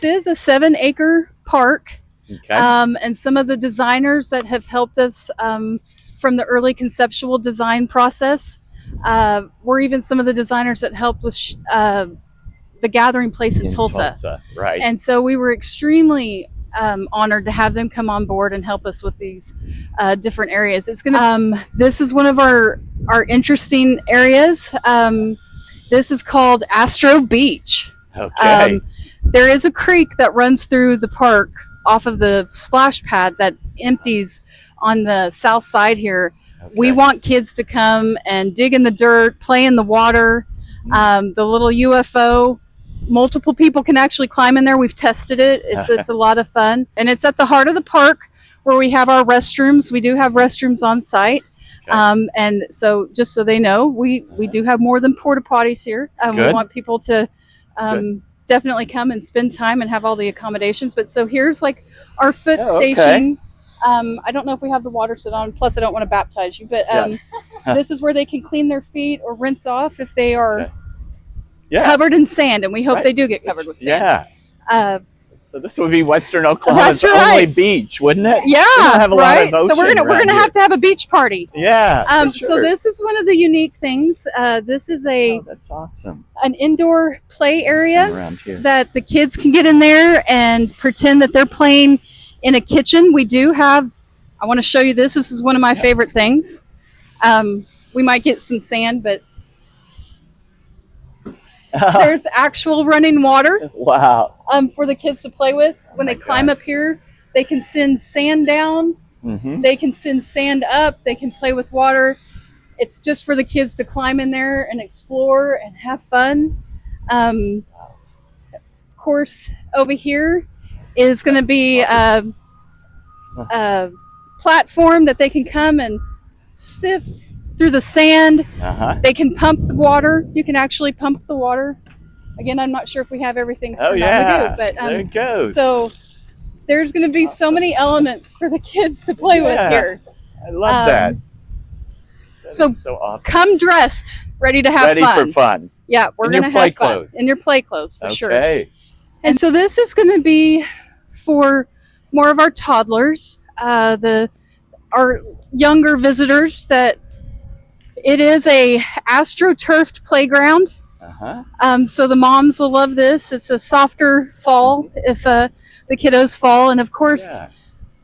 This is a 7-acre park. Okay. And some of the designers that have helped us from the early conceptual design process were even some of the designers that helped with the gathering place in Tulsa. Right. And so we were extremely honored to have them come on board and help us with these different areas. It's gonna. This is one of our interesting areas. This is called Astro Beach. Okay. There is a creek that runs through the park off of the splash pad that empties on the south side here. Okay. We want kids to come and dig in the dirt, play in the water. The little UFO, multiple people can actually climb in there. We've tested it. It's a lot of fun. And it's at the heart of the park where we have our restrooms. We do have restrooms on site. Okay. And so just so they know, we do have more than porta potties here. We want people to definitely come and spend time and have all the accommodations. But so here's like our foot station. I don't know if we have the water set on, plus I don't want to baptize you, but this is where they can clean their feet or rinse off if they are covered in sand, and we hope they do get covered with sand. So this would be Western Oklahoma's only beach, wouldn't it? Yeah, have a lot of ocean so we're gonna have to have a beach party. Yeah. For sure. So this is one of the unique things. This is that's awesome. An indoor play area around here that the kids can get in there and pretend that they're playing in a kitchen. We do have. I want to show you this. This is one of my favorite things. We might get some sand, but there's actual running water. Wow. For the kids to play with. When they climb up here, they can send sand down. They can send sand up. They can play with water. It's just for the kids to climb in there and explore and have fun. Of course, over here is going to be a platform that they can come and sift through the sand. They can pump the water. You can actually pump the water. Again, I'm not sure if we have everything turned on to do, but there it goes. So there's going to be so many elements for the kids to play with here. I love that. So awesome. Come dressed, ready to have fun. Ready for fun. Yeah, we're going to have fun. In your play clothes, for sure. And so this is going to be for more of our toddlers, our younger visitors. That it is a astroturfed playground. So the moms will love this. It's a softer fall if the kiddos fall, and of course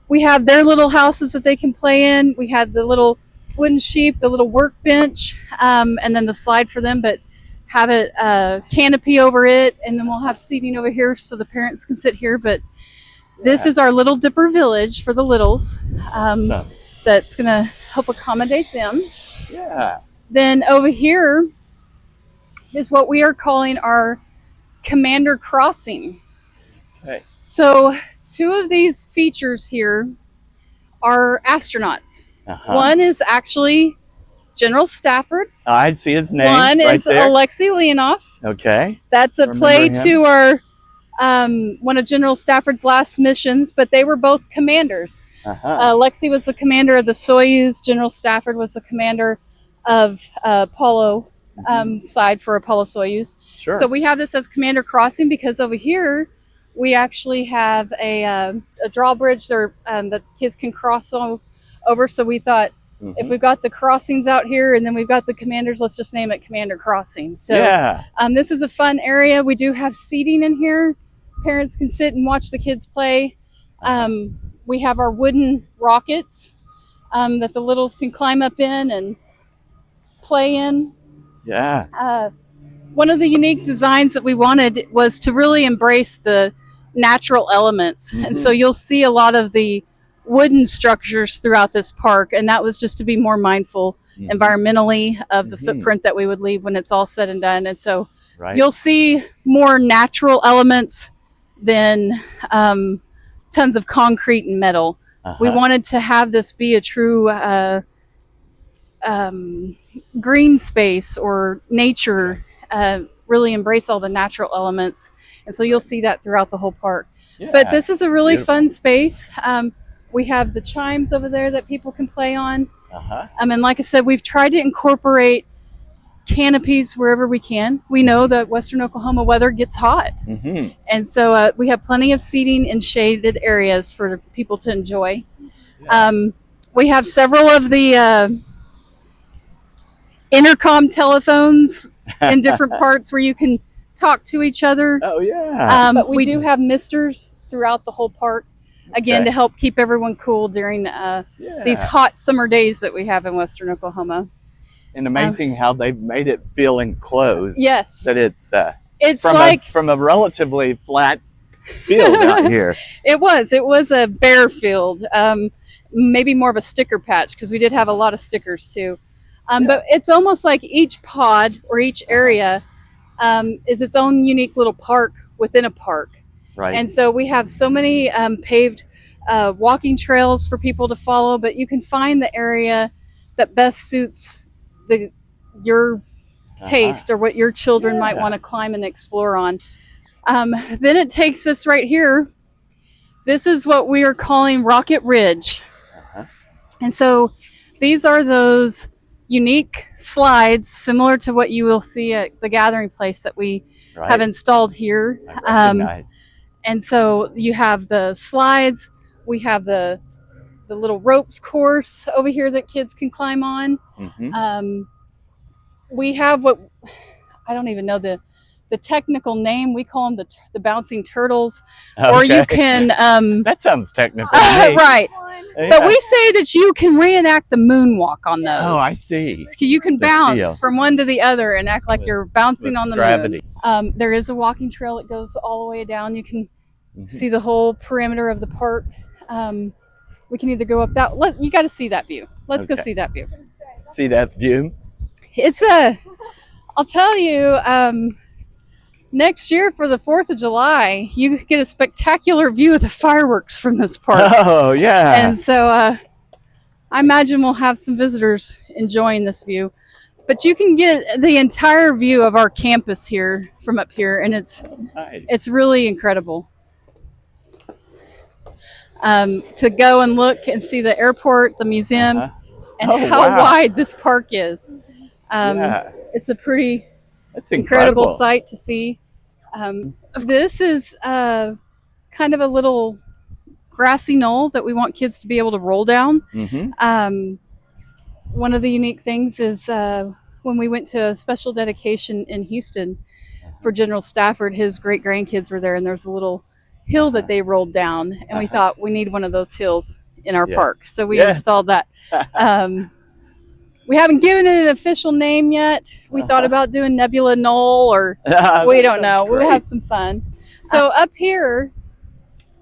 we have their little houses that they can play in. We have the little wooden sheep, the little workbench, and then the slide for them, but have it canopy over it, and then we'll have seating over here so the parents can sit here. But this is our Little Dipper Village for the littles. That's going to help accommodate them. Then over here is what we are calling our Commander Crossing. So 2 of these features here are astronauts. One is actually General Stafford. I see his name. One is there. Alexei Leonov. That's a play to our one of General Stafford's last missions, but they were both commanders. Alexei was the commander of the Soyuz. General Stafford was the commander of Apollo side for Apollo Soyuz. So we have this as Commander Crossing because over here we actually have a drawbridge there that kids can cross over. So we thought if we've got the crossings out here and then we've got the commanders, let's just name it Commander Crossing. So this is a fun area. We do have seating in here. Parents can sit and watch the kids play. We have our wooden rockets that the littles can climb up in and play in. One of the unique designs that we wanted was to really embrace the natural elements. And so you'll see a lot of the wooden structures throughout this park, and that was just to be more mindful environmentally of the footprint that we would leave when it's all said and done. And so you'll see more natural elements than tons of concrete and metal. We wanted to have this be a true green space or nature, really embrace all the natural elements. And so you'll see that throughout the whole park. But this is a really fun space. We have the chimes over there that people can play on. And like I said, we've tried to incorporate canopies wherever we can. We know that Western Oklahoma weather gets hot. And so we have plenty of seating in shaded areas for people to enjoy. We have several of the intercom telephones in different parts where you can talk to each other. Oh, yeah. But we do have misters throughout the whole park, again, to help keep everyone cool during these hot summer days that we have in Western Oklahoma. And amazing how they've made it feel enclosed. Yes. That it's from a relatively flat field out here. It was a bare field, maybe more of a sticker patch, because we did have a lot of stickers too. But it's almost like each pod or each area is its own unique little park within a park. Right. And so we have so many paved walking trails for people to follow, but you can find the area that best suits your taste or what your children might want to climb and explore on. Then it takes us right here. This is what we are calling Rocket Ridge. And so these are those unique slides similar to what you will see at the gathering place that we have installed here. And so you have the slides, we have the little ropes course over here that kids can climb on. We have what, I don't even know the technical name, we call them the bouncing turtles. Or you can that sounds technical to me. Right. But we say that you can reenact the moonwalk on those. Oh, I see. So you can bounce from one to the other and act like you're bouncing on the moon. There is a walking trail that goes all the way down. You can see the whole perimeter of the park. We can either go up that. You got to see that view. Let's go see that view. See that view? I'll tell you, next year for the 4th of July, you get a spectacular view of the fireworks from this park. Oh, yeah. And so I imagine we'll have some visitors enjoying this view. But you can get the entire view of our campus here from up here, and it's really incredible. To go and look and see the airport, the museum, and how wide this park is. It's a pretty incredible sight to see. This is kind of a little grassy knoll that we want kids to be able to roll down. One of the unique things is when we went to a special dedication in Houston for General Stafford, his great-grandkids were there, and there's a little hill that they rolled down, and we thought we need one of those hills in our park. So we installed that. We haven't given it an official name yet. We thought about doing Nebula Knoll, or we don't know. We'll have some fun. So up here,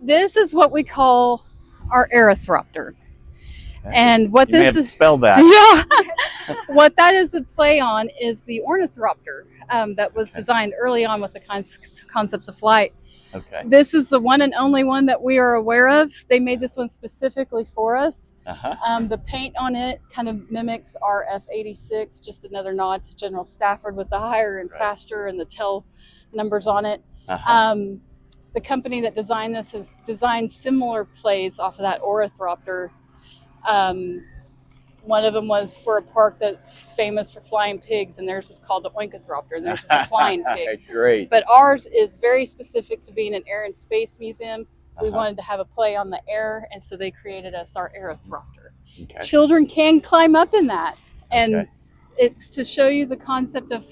this is what we call our Aerothropter. And what this is, spell that. What that is a play on is the ornithopter that was designed early on with the concepts of flight. This is the one and only one that we are aware of. They made this one specifically for us. The paint on it kind of mimics our F-86, just another nod to General Stafford with the higher and faster and the tail numbers on it. The company that designed this has designed similar plays off of that ornithopter. One of them was for a park that's famous for flying pigs, and theirs is called the Oinkothropter, and theirs is a flying pig. Great. But ours is very specific to being an air and space museum. We wanted to have a play on the air, and so they created us our Aerothropter. Children can climb up in that, and it's to show you the concept of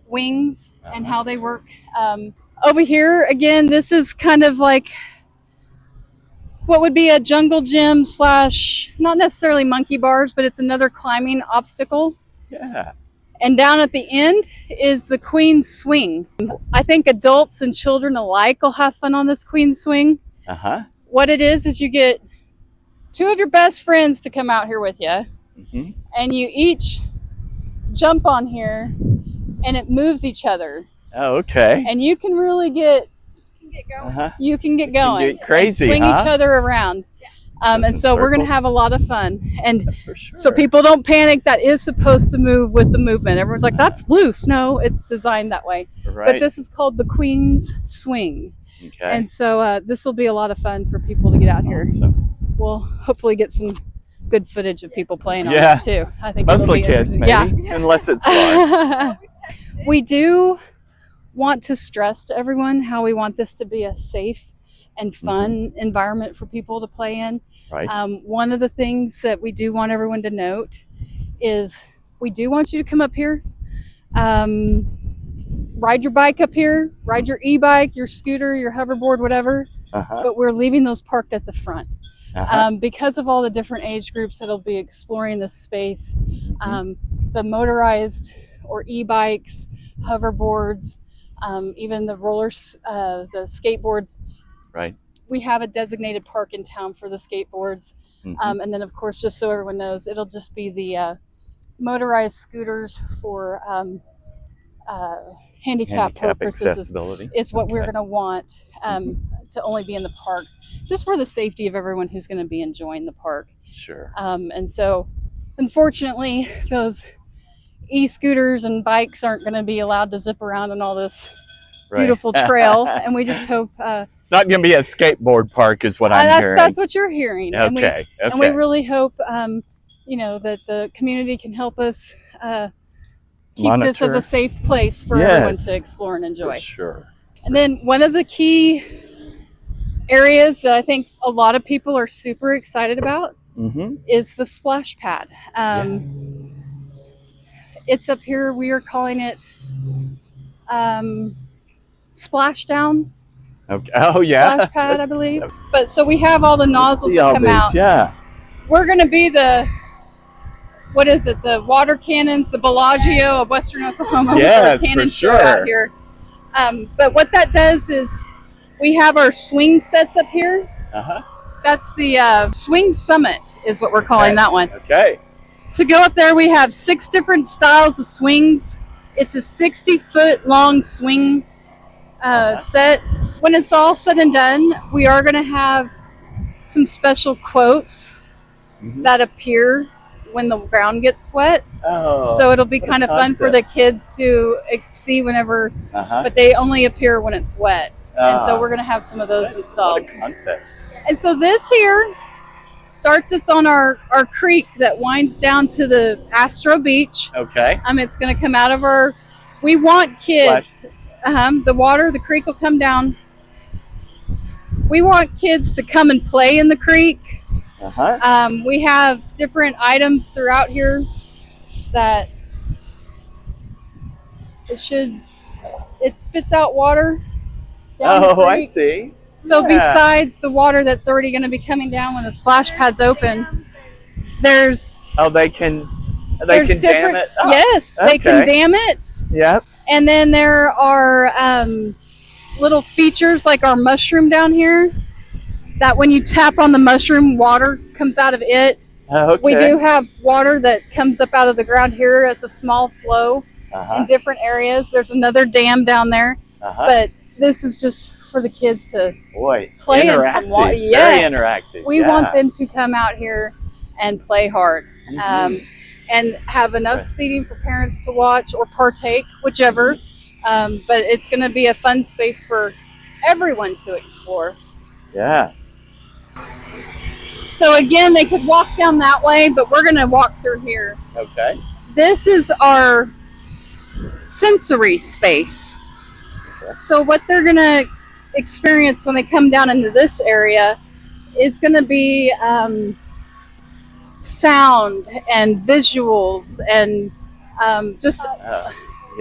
wings and how they work. Over here, again, this is kind of like what would be a jungle gym / not necessarily monkey bars, but it's another climbing obstacle. And down at the end is the Queen's Swing. I think adults and children alike will have fun on this Queen's Swing. What it is you get 2 of your best friends to come out here with you, and you each jump on here, and it moves each other. And you can really get you can get going. You get crazy, swing each other around. And so we're going to have a lot of fun. And so people don't panic. That is supposed to move with the movement. Everyone's like, that's loose. No, it's designed that way. But this is called the Queen's Swing. And so this will be a lot of fun for people to get out here. We'll hopefully get some good footage of people playing on this too. I think mostly kids, maybe, unless it's large. We do want to stress to everyone how we want this to be a safe and fun environment for people to play in. Right. One of the things that we do want everyone to note is we do want you to come up here, ride your bike up here, ride your e-bike, your scooter, your hoverboard, whatever, but we're leaving those parked at the front. Because of all the different age groups that'll be exploring this space, the motorized or e-bikes, hoverboards, even the rollers, the skateboards. Right. We have a designated park in town for the skateboards. And then, of course, just so everyone knows, it'll just be the motorized scooters for handicap purposes accessibility is what we're going to want to only be in the park, just for the safety of everyone who's going to be enjoying the park. Sure. And so, unfortunately, those e-scooters and bikes aren't going to be allowed to zip around on all this beautiful trail, and we just hope it's not going to be a skateboard park, is what I'm hearing. That's what you're hearing. Okay. And we really hope, that the community can help us keep this as a safe place for everyone to explore and enjoy. For sure. And then one of the key areas that I think a lot of people are super excited about is the splash pad. It's up here. We are calling it Splashdown. Okay. Oh yeah. Splash pad, I believe. But so we have all the nozzles that come out. Yeah. We're going to be the, what is it? The water cannons, the Bellagio of Western Oklahoma. Yes, for sure. Out here. But what that does is we have our swing sets up here. That's the Swing Summit is what we're calling that one. Okay. To go up there, we have 6 different styles of swings. It's a 60-foot long swing set. When it's all said and done, we are going to have some special quotes that appear when the ground gets wet. So it'll be kind of fun for the kids to see whenever, but they only appear when it's wet. And so we're going to have some of those installed. What a concept. And so this here starts us on our creek that winds down to the Astro Beach. Okay. It's going to come out of our, we want kids, the water, the creek will come down. We want kids to come and play in the creek. We have different items throughout here that it spits out water down the creek. I see. So besides the water that's already going to be coming down when the splash pad's open, there's they can dam it. Yes, they can dam it. Yep. And then there are little features like our mushroom down here that when you tap on the mushroom, water comes out of it. We do have water that comes up out of the ground here as a small flow in different areas. There's another dam down there, but this is just for the kids to play in some water. Yes. Very interactive. We want them to come out here and play hard and have enough seating for parents to watch or partake, whichever. But it's going to be a fun space for everyone to explore. Yeah. So again, they could walk down that way, but we're going to walk through here. Okay. This is our sensory space. So what they're going to experience when they come down into this area is going to be sound and visuals and just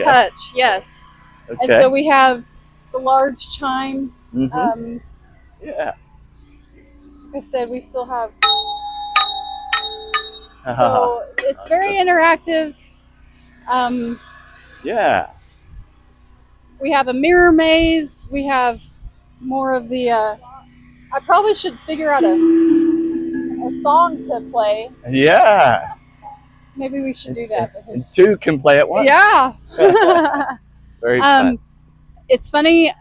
touch. Yes. Okay. And so we have the large chimes. Yeah. Like I said, we still have. So it's very interactive. Yeah. We have a mirror maze. We have more of the. I probably should figure out a song to play. Yeah. Maybe we should do that. And 2 can play at once. Yeah. Very fun. It's funny.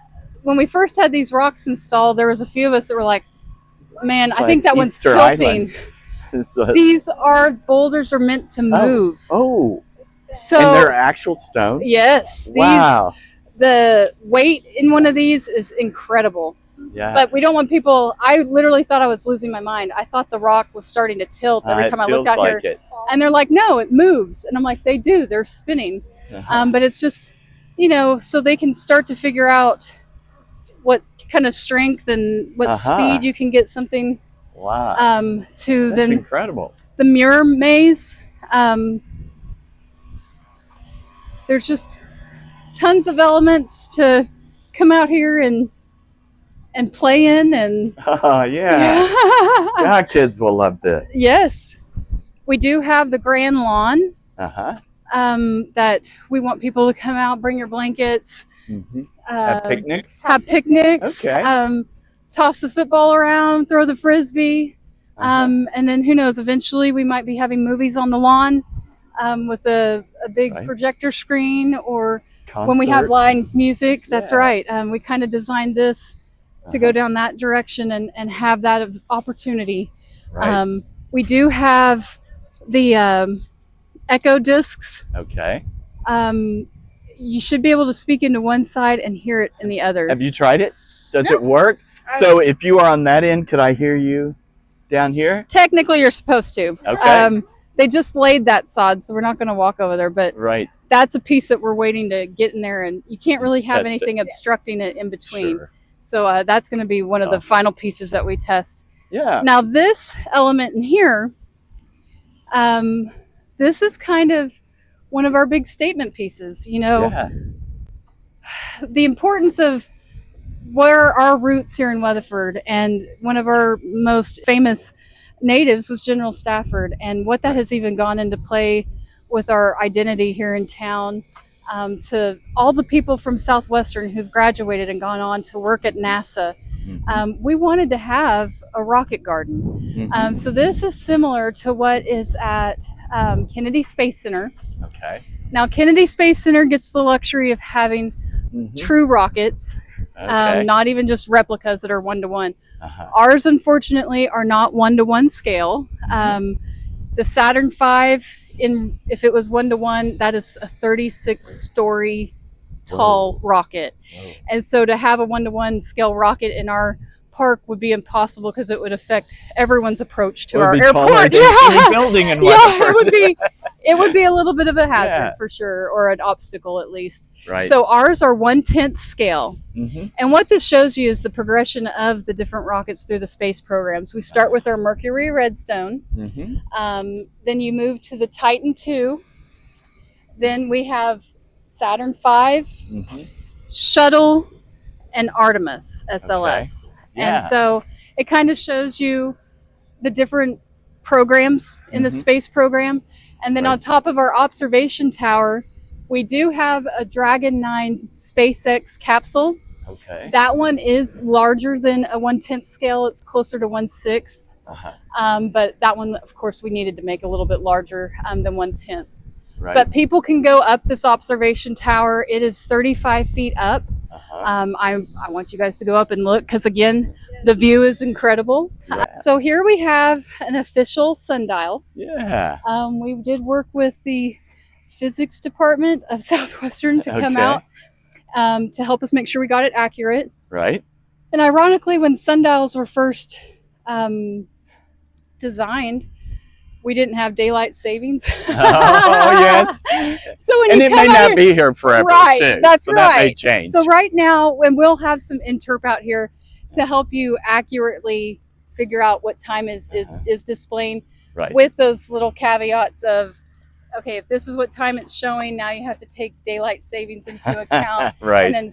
When we first had these rocks installed, there was a few of us that were like, "Man, I think that one's tilting." These boulders are meant to move. Oh. So and they're actual stone? Yes. Wow. The weight in one of these is incredible. Yeah. But we don't want people, I literally thought I was losing my mind. I thought the rock was starting to tilt every time I looked out here. And they're like, no, it moves. And I'm like, they do, they're spinning. But it's just, you know, so they can start to figure out what kind of strength and what speed you can get something. Wow. That's incredible. The mirror maze. There's just tons of elements to come out here and play in. And yeah, kids will love this. Yes, we do have the grand lawn. That we want people to come out, bring your blankets, have picnics. Okay. Toss the football around, throw the frisbee, and then who knows? Eventually, we might be having movies on the lawn with a big projector screen, or concerts. When we have live music. That's right. We kind of designed this to go down that direction and have that opportunity. Right. We do have the echo discs. Okay. You should be able to speak into one side and hear it in the other. Have you tried it? Does it work? So if you are on that end, could I hear you down here? Technically, you're supposed to. Okay. They just laid that sod, so we're not going to walk over there. But that's a piece that we're waiting to get in there, and you can't really have anything obstructing it in between. Sure. So that's going to be one of the final pieces that we test. Yeah. Now this element in here, this is kind of one of our big statement pieces. You know, the importance of where our roots here in Weatherford, and one of our most famous natives was General Stafford, and what that has even gone into play with our identity here in town. To all the people from Southwestern who've graduated and gone on to work at NASA, we wanted to have a rocket garden. So this is similar to what is at Kennedy Space Center. Okay. Now Kennedy Space Center gets the luxury of having true rockets, not even just replicas that are one-to-one. Ours, unfortunately, are not one-to-one scale. The Saturn V, if it was one-to-one, that is a 36-story tall rocket. And so to have a one-to-one scale rocket in our park would be impossible, because it would affect everyone's approach to our airport. Building in Weatherford. It would be a little bit of a hazard for sure, or an obstacle at least. Right. So ours are 1/10 scale. And what this shows you is the progression of the different rockets through the space programs. We start with our Mercury Redstone. Then you move to the Titan II. Then we have Saturn V, Shuttle, and Artemis SLS. And so it kind of shows you the different programs in the space program. And then on top of our observation tower, we do have a Dragon 9 SpaceX capsule. That one is larger than a 1/10 scale. It's closer to 1/6. But that one, of course, we needed to make a little bit larger than 1/10. But people can go up this observation tower. It is 35 feet up. I want you guys to go up and look, because again, the view is incredible. So here we have an official sundial. We did work with the physics department of Southwestern to come out to help us make sure we got it accurate. And ironically, when sundials were first designed, we didn't have daylight savings. So when it may not be here forever. Too. That's so right. That may change. So right now, and we'll have some interp out here to help you accurately figure out what time is displaying, with those little caveats of, okay, if this is what time it's showing, now you have to take daylight savings into account. And then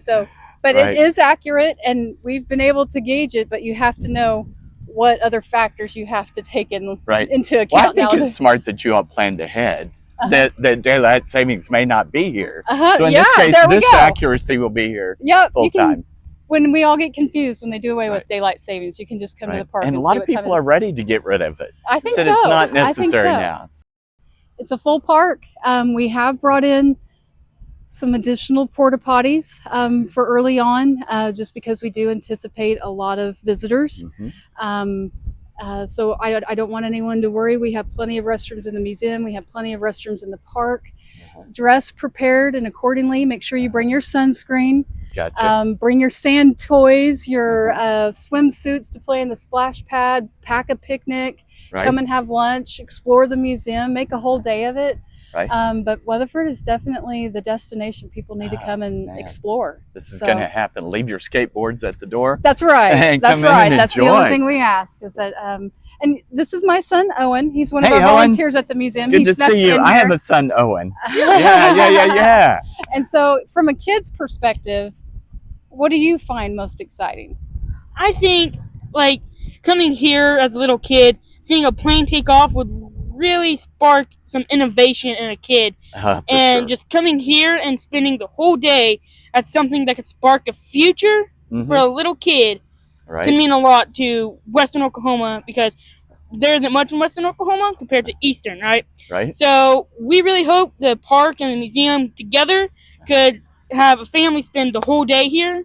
but it is accurate, and we've been able to gauge it, but you have to know what other factors you have to take into account. Well, I think it's smart that you all planned ahead. That daylight savings may not be here. So in this case, this accuracy will be here full time. When we all get confused when they do away with daylight savings, you can just come to the park. And a lot of people are ready to get rid of it. I think so. It's not necessary now. It's a full park. We have brought in some additional porta potties for early on, just because we do anticipate a lot of visitors. So I don't want anyone to worry. We have plenty of restrooms in the museum. We have plenty of restrooms in the park. Dress prepared and accordingly. Make sure you bring your sunscreen. Gotcha. Bring your sand toys, your swimsuits to play in the splash pad, pack a picnic, come and have lunch, explore the museum, make a whole day of it. But Weatherford is definitely the destination people need to come and explore. This is going to happen. Leave your skateboards at the door. That's right. That's right. That's the only thing we ask is that. And this is my son, Owen. He's one of our volunteers at the museum. It's good to see you. I have a son, Owen. Yeah. And so from a kid's perspective, what do you find most exciting? I think, like, coming here as a little kid, seeing a plane take off would really spark some innovation in a kid. And just coming here and spending the whole day at something that could spark a future for a little kid can mean a lot to Western Oklahoma, because there isn't much in Western Oklahoma compared to Eastern, right? So we really hope the park and the museum together could have a family spend the whole day here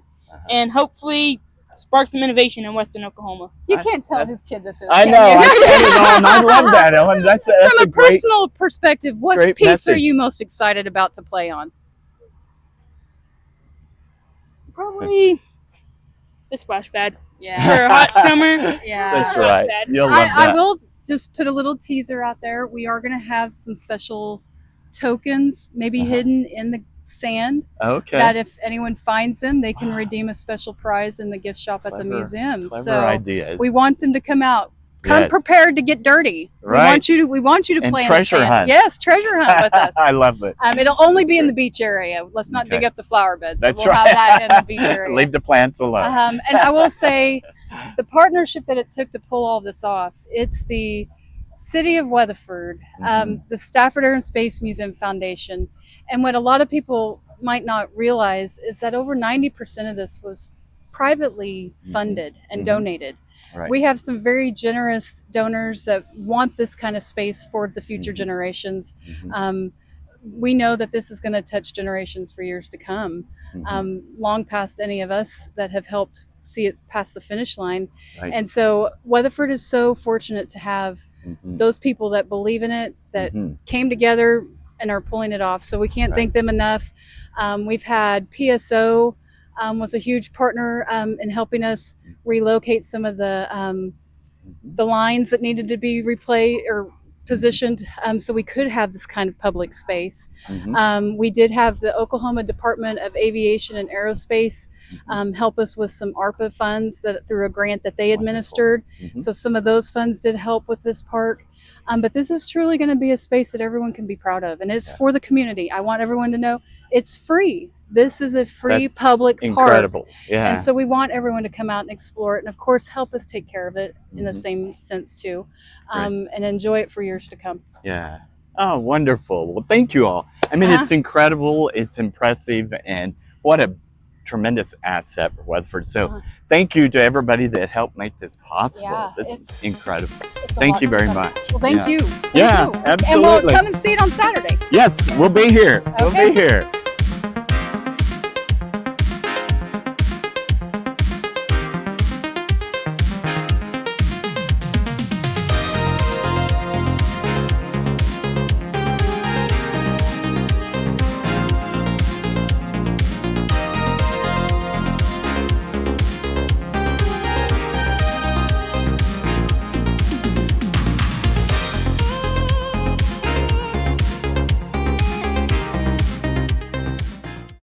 and hopefully spark some innovation in Western Oklahoma. You can't tell whose kid this is. I know. I love that, Ellen. That's from a great, personal perspective, what piece message. Are you most excited about to play on? Probably the splash pad. Yeah. For a hot summer. Yeah. That's right. You'll love that. I will just put a little teaser out there. We are going to have some special tokens, maybe hidden in the sand, that if anyone finds them, they can redeem a special prize in the gift shop at the museum. Clever so ideas. We want them to come out. Come prepared to get dirty. Right. We want you to play treasure in the sand. hunt. Yes, treasure hunt with us. I love it. It'll only be in the beach area. Let's not dig up the flower beds. That's we'll have that in the beach area. Leave the plants alone. And I will say, the partnership that it took to pull all this off, it's the City of Weatherford, the Stafford Air Space Museum Foundation, and what a lot of people might not realize is that over 90% of this was privately funded and donated. We have some very generous donors that want this kind of space for the future generations. We know that this is going to touch generations for years to come, long past any of us that have helped see it past the finish line. And so Weatherford is so fortunate to have those people that believe in it, that came together and are pulling it off. So we can't thank them enough. We've had PSO was a huge partner in helping us relocate some of the lines that needed to be replayed or positioned, so we could have this kind of public space. We did have the Oklahoma Department of Aviation and Aerospace help us with some ARPA funds that through a grant that they administered. So some of those funds did help with this park. But this is truly going to be a space that everyone can be proud of, and it's for the community. I want everyone to know it's free. This is a free public park. And so we want everyone to come out and explore it, and of course help us take care of it in the same sense too, and enjoy it for years to come. Yeah. Oh, wonderful. Well, thank you all. I mean, it's incredible, it's impressive, and what a tremendous asset for Weatherford. So thank you to everybody that helped make this possible. This is incredible. Thank you very much. Well, thank you. Thank you. Absolutely. And we'll come and see it on Saturday. Yes, we'll be here. We'll be here.